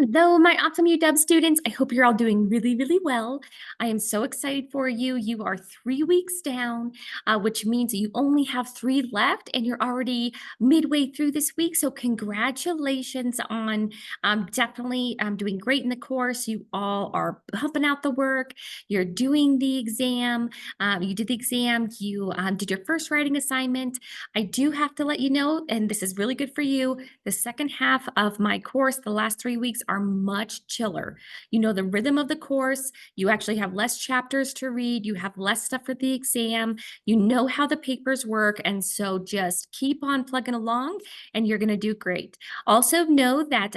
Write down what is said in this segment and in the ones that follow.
Hello, my awesome UW students. I hope you're all doing really, really well. I am so excited for you. You are 3 weeks down, which means you only have 3 left, and you're already midway through this week. So congratulations on definitely doing great in the course. You all are pumping out the work. You're doing the exam. You did the exam. You did your first writing assignment. I do have to let you know, and this is really good for you, the second half of my course, the last 3 weeks are much chiller. You know the rhythm of the course. You actually have less chapters to read. You have less stuff for the exam. You know how the papers work. And so just keep on plugging along and you're going to do great. Also know that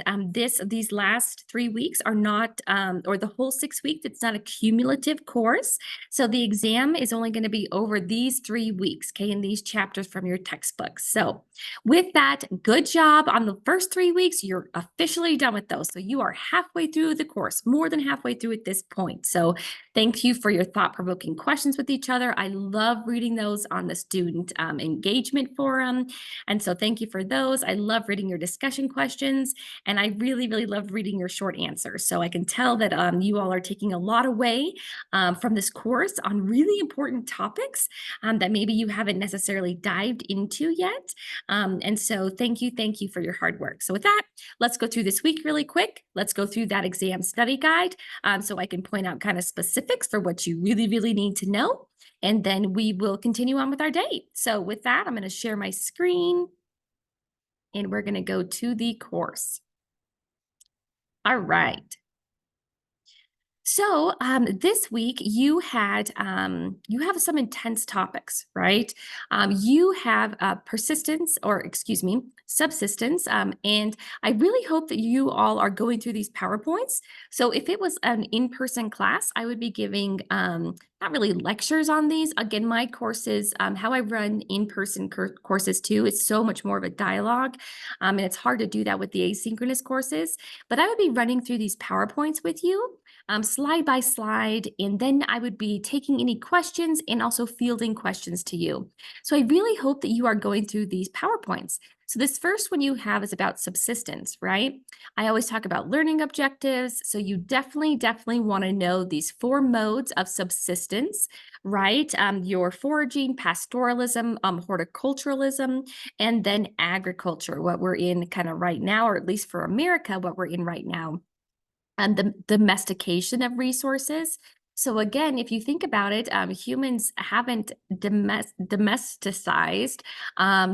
these last 3 weeks are not, or the whole 6 weeks, it's not a cumulative course. So the exam is only going to be over these 3 weeks, okay, in these chapters from your textbooks. So with that, good job on the first 3 weeks. You're officially done with those. So you are halfway through the course, more than halfway through at this point. So thank you for your thought-provoking questions with each other. I love reading those on the student engagement forum. And so thank you for those. I love reading your discussion questions. And I really, really love reading your short answers. So I can tell that you all are taking a lot away from this course on really important topics that maybe you haven't necessarily dived into yet. And so thank you for your hard work. So with that, let's go through this week really quick. Let's go through that exam study guide so I can point out kind of specifics for what you really, really need to know. And then we will continue on with our day. So with that, I'm going to share my screen and we're going to go to the course. All right. So this week you have some intense topics, right? You have persistence, or excuse me, subsistence, and I really hope that you all are going through these PowerPoints. So if it was an in-person class, I would be giving not really lectures on these. Again, my courses, how I run in-person courses too, is so much more of a dialogue, and it's hard to do that with the asynchronous courses. But I would be running through these PowerPoints with you. Slide by slide, and then I would be taking any questions and also fielding questions to you. So I really hope that you are going through these PowerPoints. So this first one you have is about subsistence, right? I always talk about learning objectives. So you definitely want to know these 4 modes of subsistence, right? Your foraging, pastoralism, horticulturalism, and then agriculture, what we're in kind of right now, or at least for America, what we're in right now. And the domestication of resources. So again, if you think about it, humans haven't domesticized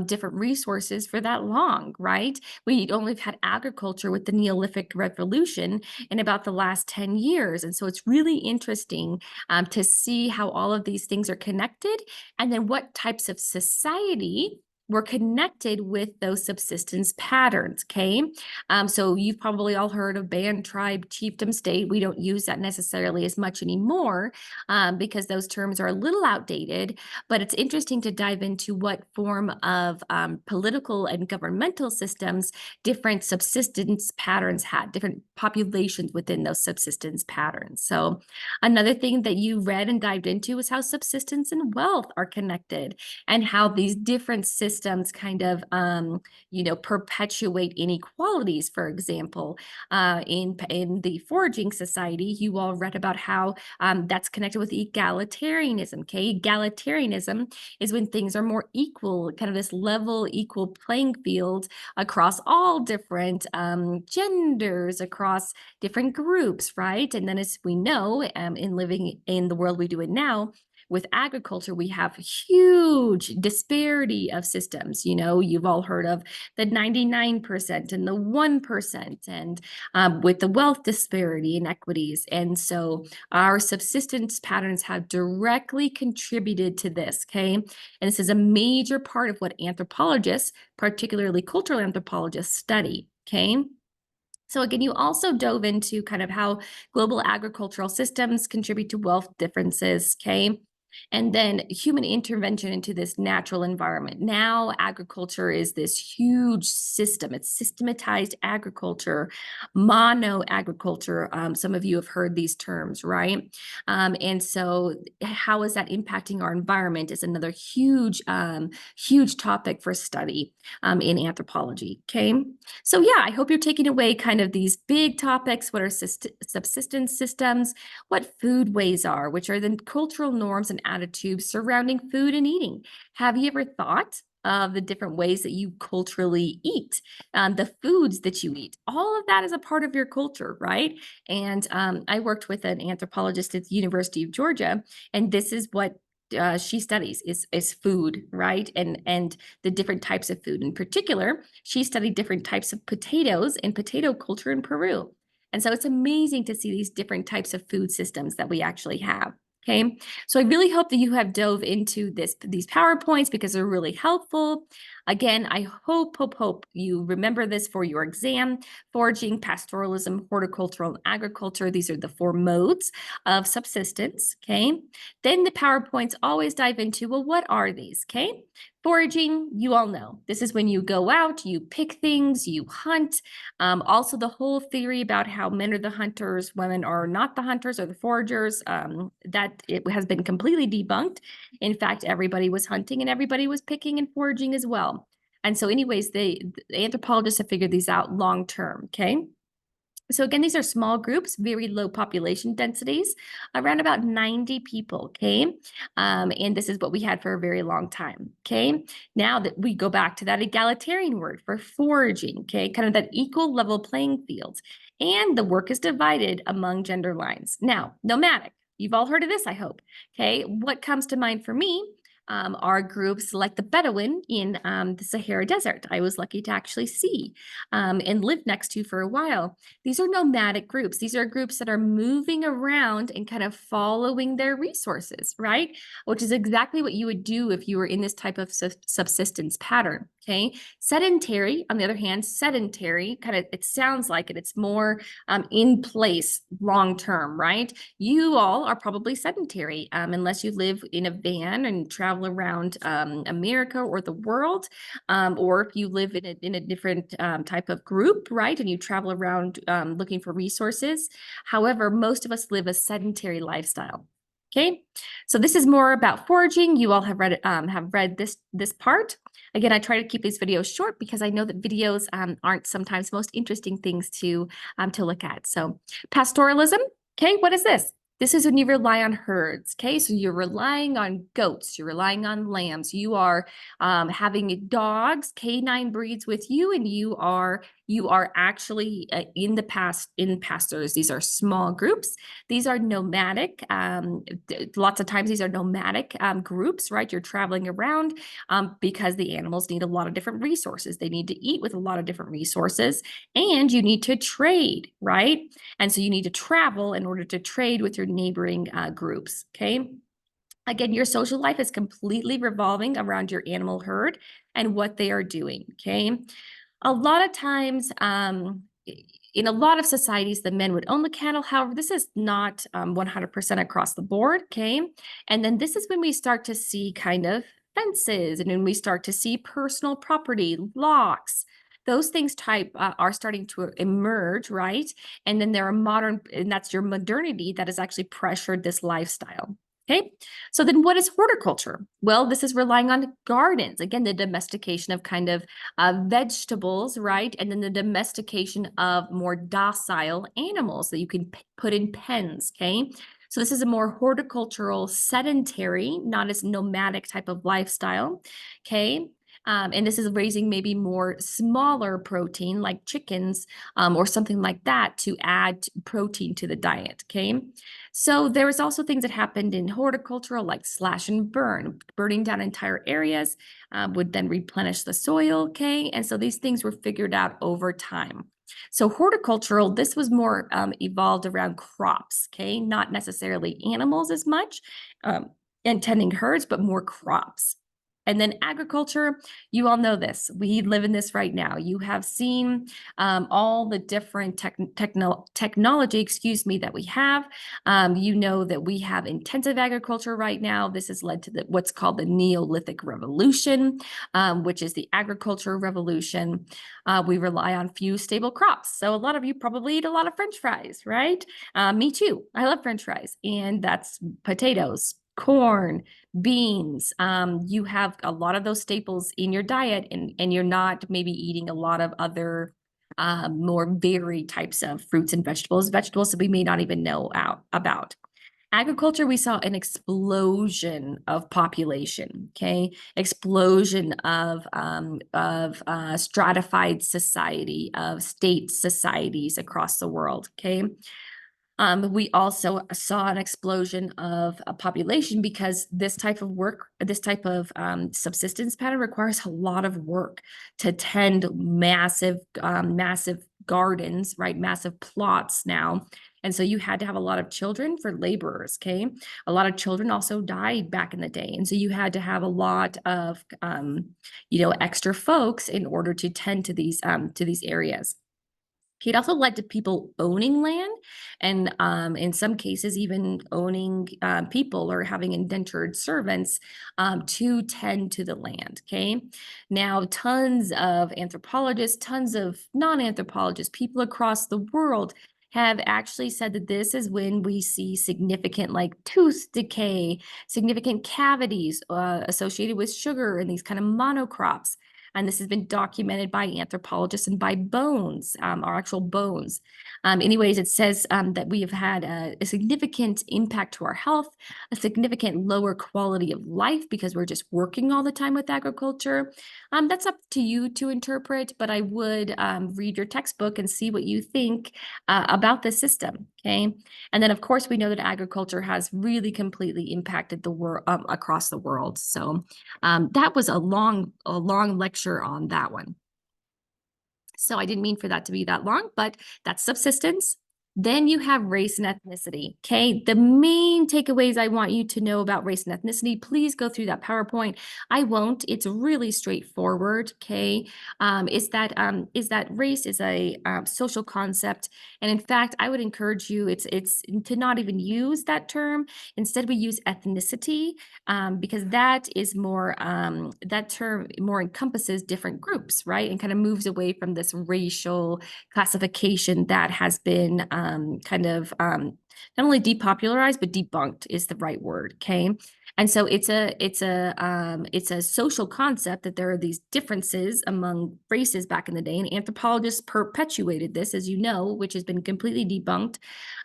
different resources for that long, right? We only have had agriculture with the Neolithic Revolution in about the last 10 years. And so it's really interesting to see how all of these things are connected and then what types of society we're connected with those subsistence patterns, okay? So you've probably all heard of band, tribe, chiefdom, state. We don't use that necessarily as much anymore because those terms are a little outdated, but it's interesting to dive into what form of political and governmental systems different subsistence patterns had, different populations within those subsistence patterns. So another thing that you read and dived into is how subsistence and wealth are connected and how these different systems kind of, perpetuate inequalities. For example, in the foraging society, you all read about how that's connected with egalitarianism. Okay, egalitarianism is when things are more equal, kind of this level, equal playing field across all different genders, across different groups, right? And then, as we know, in living in the world we do it now, with agriculture, we have huge disparity of systems. You know, you've all heard of the 99% and the 1%, and with the wealth disparity inequities. And so our subsistence patterns have directly contributed to this, okay? And this is a major part of what anthropologists, particularly cultural anthropologists, study, okay? So again, you also dove into kind of how global agricultural systems contribute to wealth differences, okay? And then human intervention into this natural environment. Now, agriculture is this huge system. It's systematized agriculture, mono agriculture. Some of you have heard these terms, right? And so, how is that impacting our environment? Is another huge topic for study in anthropology. Okay, so yeah, I hope you're taking away kind of these big topics. What are subsistence systems? What foodways are, which are the cultural norms and attitudes surrounding food and eating. Have you ever thought of the different ways that you culturally eat, the foods that you eat? All of that is a part of your culture, right? And I worked with an anthropologist at the University of Georgia, and this is what she studies is food, right? And the different types of food. In particular, she studied different types of potatoes and potato culture in Peru. And so it's amazing to see these different types of food systems that we actually have. Okay, so I really hope that you have dove into these PowerPoints because they're really helpful. Again, I hope you remember this for your exam. Foraging, pastoralism, horticultural, and agriculture. These are the 4 modes of subsistence. Okay, then the PowerPoints always dive into, well, what are these? Okay, foraging, you all know. This is when you go out, you pick things, you hunt. Also, the whole theory about how men are the hunters, women are not the hunters or the foragers, that it has been completely debunked. In fact, everybody was hunting and everybody was picking and foraging as well. And so anyways, the anthropologists have figured these out long term, okay? So again, these are small groups, very low population densities, around about 90 people, okay? And this is what we had for a very long time, okay? Now that we go back to that egalitarian word for foraging, okay? Kind of that equal level playing field. And the work is divided among gender lines. Now, nomadic, you've all heard of this, I hope, okay? What comes to mind for me are groups like the Bedouin in the Sahara Desert. I was lucky to actually see and live next to for a while. These are nomadic groups. These are groups that are moving around and kind of following their resources, right? Which is exactly what you would do if you were in this type of subsistence pattern, okay? Sedentary, on the other hand, sedentary, kind of, it sounds like it, it's more in place long-term, right? You all are probably sedentary unless you live in a van and travel around America or the world, or if you live in a different type of group, right? And you travel around looking for resources. However, most of us live a sedentary lifestyle. Okay, so this is more about foraging. You all have read this part. Again, I try to keep these videos short because I know that videos aren't sometimes most interesting things to look at. So pastoralism. Okay, what is this? This is when you rely on herds, okay? So you're relying on goats, you're relying on lambs, you are having dogs, canine breeds with you, and you are actually in pastures. These are small groups. These are nomadic. Lots of times these are nomadic groups, right? You're traveling around because the animals need a lot of different resources. They need to eat with a lot of different resources, and you need to trade, right? And so you need to travel in order to trade with your neighboring groups, okay? Again, your social life is completely revolving around your animal herd and what they are doing, okay? A lot of times, in a lot of societies, the men would own the cattle. However, this is not 100% across the board, okay? And then this is when we start to see kind of fences and when we start to see personal property, locks. Those things are starting to emerge, right? And then there are modern, and that's your modernity that has actually pressured this lifestyle. Okay, so then what is horticulture? Well, this is relying on gardens. Again, the domestication of kind of vegetables, right? And then the domestication of more docile animals that you can put in pens, okay? So this is a more horticultural, sedentary, not as nomadic type of lifestyle, okay? And this is raising maybe more smaller protein like chickens or something like that to add protein to the diet, okay? So there was also things that happened in horticultural like slash and burn, burning down entire areas would then replenish the soil, okay? And so these things were figured out over time. So horticultural, this was more evolved around crops, okay? Not necessarily animals as much and tending herds, but more crops. And then agriculture, you all know this. We live in this right now. You have seen all the different technology, excuse me, that we have. You know that we have intensive agriculture right now. This has led to what's called the Neolithic Revolution, which is the agriculture revolution. We rely on few stable crops. So a lot of you probably eat a lot of French fries, right? Me too. I love French fries, and that's potatoes, corn, beans. You have a lot of those staples in your diet, and you're not maybe eating a lot of other more varied types of fruits and vegetables that we may not even know about. Agriculture, we saw an explosion of population, okay? Explosion of stratified society, of state societies across the world, okay? We also saw an explosion of a population because this type of work, this type of subsistence pattern requires a lot of work to tend massive gardens, right? Massive plots now. And so you had to have a lot of children for laborers, okay? A lot of children also died back in the day. And so you had to have a lot of, extra folks in order to tend to these areas. It also led to people owning land and in some cases even owning people or having indentured servants to tend to the land, okay? Now, tons of anthropologists, tons of non-anthropologists, people across the world have actually said that this is when we see significant like tooth decay, significant cavities associated with sugar and these kind of monocrops. And this has been documented by anthropologists and by bones, our actual bones. Anyways, it says that we have had a significant impact to our health, a significant lower quality of life because we're just working all the time with agriculture. That's up to you to interpret, but I would read your textbook and see what you think about the system, okay? And then, of course, we know that agriculture has really completely impacted the world across the world. So that was a long lecture on that one. So I didn't mean for that to be that long, but that's subsistence. Then you have race and ethnicity, okay? The main takeaways I want you to know about race and ethnicity, please go through that PowerPoint. I won't, it's really straightforward, okay? Is that race is a social concept. And in fact, I would encourage you, it's to not even use that term. Instead, we use ethnicity because that is more, that term more encompasses different groups, right? And kind of moves away from this racial classification that has been not only depopularized, but debunked is the right word, okay? And so it's a social concept that there are these differences among races back in the day, and anthropologists perpetuated this, as you know, which has been completely debunked.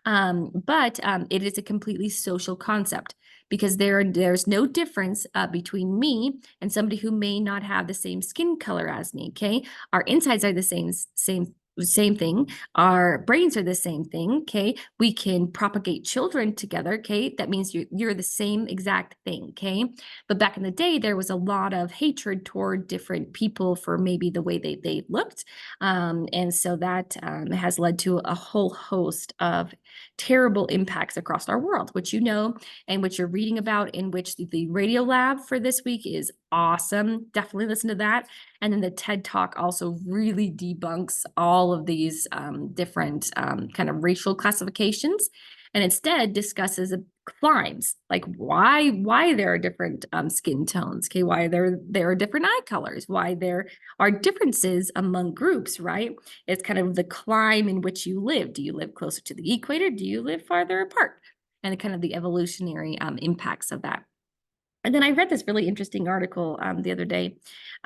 But it is a completely social concept because there's no difference between me and somebody who may not have the same skin color as me, okay? Our insides are the same thing. Our brains are the same thing, okay? We can propagate children together, okay? That means you're the same exact thing, okay? But back in the day, there was a lot of hatred toward different people for maybe the way they looked. And so that has led to a whole host of terrible impacts across our world, which you know, and which you're reading about, in which the radio lab for this week is awesome. Definitely listen to that. And then the TED Talk also really debunks all of these different kind of racial classifications, and instead discusses climes, like why there are different skin tones, okay, why there are different eye colors, why there are differences among groups, right? It's kind of the climb in which you live. Do you live closer to the equator? Do you live farther apart? And kind of the evolutionary impacts of that. And then I read this really interesting article the other day.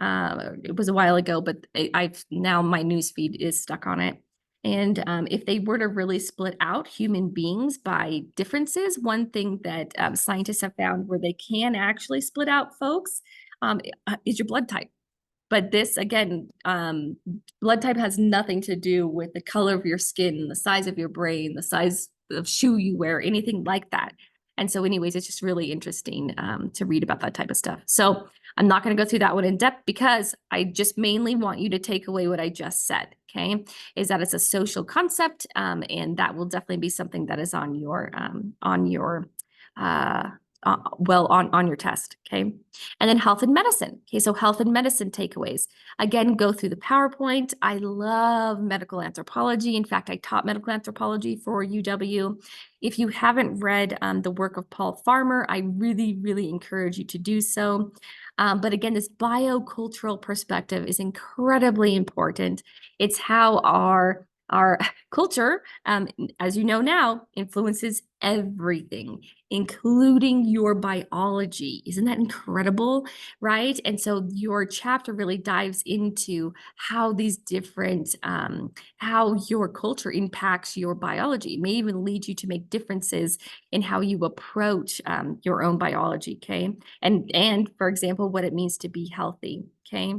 It was a while ago, but I've now my newsfeed is stuck on it. And if they were to really split out human beings by differences, one thing that scientists have found where they can actually split out folks is your blood type. But this, again, blood type has nothing to do with the color of your skin, the size of your brain, the size of shoe you wear, anything like that. And so anyways, it's just really interesting to read about that type of stuff. So I'm not going to go through that one in depth because I just mainly want you to take away what I just said, okay? Is that it's a social concept, and that will definitely be something that is on your well on your test, okay? And then health and medicine. Okay, so health and medicine takeaways. Again, go through the PowerPoint. I love medical anthropology. In fact, I taught medical anthropology for UW. If you haven't read the work of Paul Farmer, I really, really encourage you to do so. But again, this biocultural perspective is incredibly important. It's how our culture, as you know now, influences everything, including your biology. Isn't that incredible, right? And so your chapter really dives into how these different, how your culture impacts your biology. It may even lead you to make differences in how you approach your own biology, okay? And for example, what it means to be healthy, okay?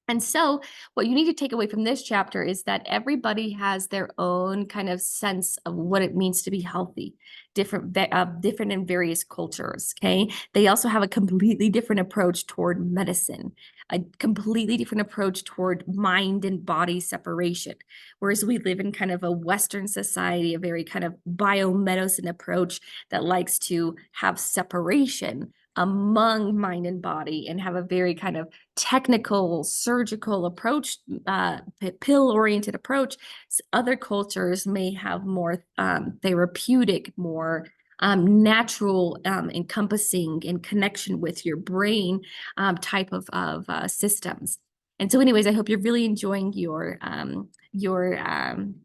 And so what you need to take away from this chapter is that everybody has their own kind of sense of what it means to be healthy, different in various cultures, okay? They also have a completely different approach toward medicine, a completely different approach toward mind and body separation. Whereas we live in kind of a Western society, a very kind of biomedicine approach that likes to have separation among mind and body and have a very kind of technical surgical approach, pill-oriented approach. Other cultures may have more therapeutic, more natural, encompassing and connection with your brain type of systems. And so anyways, I hope you're really enjoying I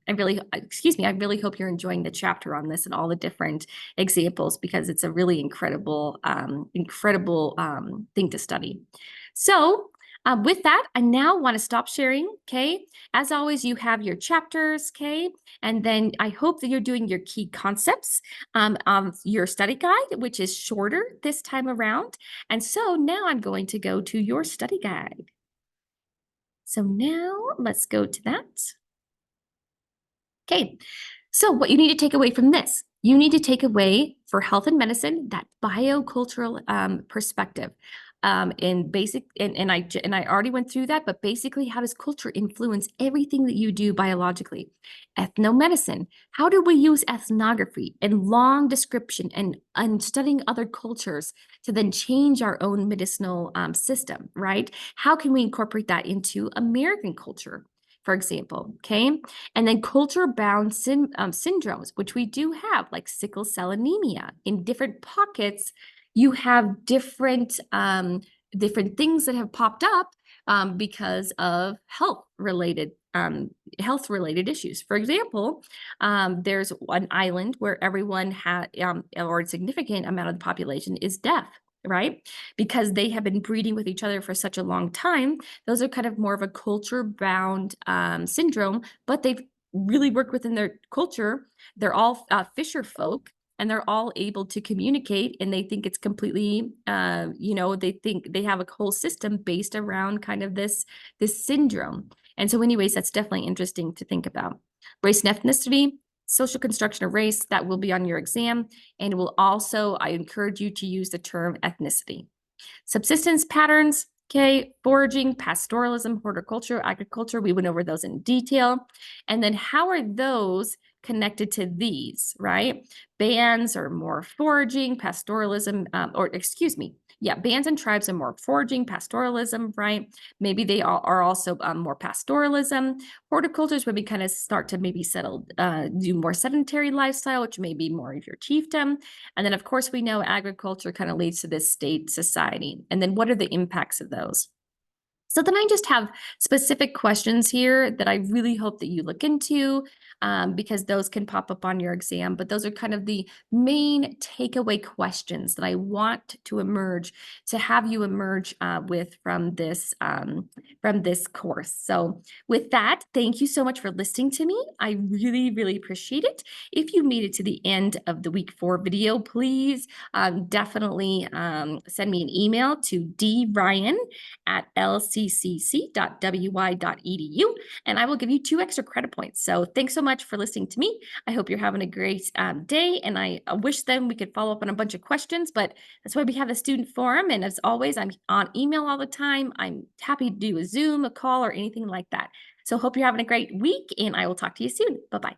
really hope you're enjoying the chapter on this and all the different examples, because it's a really incredible thing to study. So with that, I now want to stop sharing, okay? As always, you have your chapters, okay? And then I hope that you're doing your key concepts, your study guide, which is shorter this time around. And so now I'm going to go to your study guide. So now let's go to that. Okay, so what you need to take away from this, you need to take away for health and medicine that biocultural perspective. In basic, and I already went through that, but basically, how does culture influence everything that you do biologically? Ethnomedicine, how do we use ethnography and long description and studying other cultures to then change our own medicinal system, right? How can we incorporate that into American culture, for example, okay? And then culture-bound syndromes, which we do have, like sickle cell anemia. In different pockets, you have different things that have popped up because of health-related issues. For example, there's one island where everyone or a significant amount of the population is deaf, right? Because they have been breeding with each other for such a long time. Those are kind of more of a culture-bound syndrome, but they've really worked within their culture. They're all fisher folk, and they're all able to communicate, and they think it's completely, they think they have a whole system based around kind of this syndrome. And so anyways, that's definitely interesting to think about. Race and ethnicity, social construction of race, that will be on your exam. And it will also, I encourage you to use the term ethnicity. Subsistence patterns, okay, foraging, pastoralism, horticulture, agriculture, we went over those in detail. And then how are those connected to these, right? Bands are more foraging, pastoralism, bands and tribes are more foraging, pastoralism, right? Maybe they are also more pastoralism. Horticulture is where we kind of start to maybe do more sedentary lifestyle, which may be more of your chiefdom. And then, of course, we know agriculture kind of leads to this state society. And then what are the impacts of those? So then I just have specific questions here that I really hope that you look into because those can pop up on your exam. But those are kind of the main takeaway questions that I want to have you emerge with from this course. So with that, thank you so much for listening to me. I really, really appreciate it. If you made it to the end of the week 4 video, please definitely send me an email to dryan@lccc.wy.edu, and I will give you 2 extra credit points. So thanks so much for listening to me. I hope you're having a great day, and I wish then we could follow up on a bunch of questions, but that's why we have the student forum. And as always, I'm on email all the time. I'm happy to do a Zoom, a call, or anything like that. So hope you're having a great week, and I will talk to you soon. Bye-bye.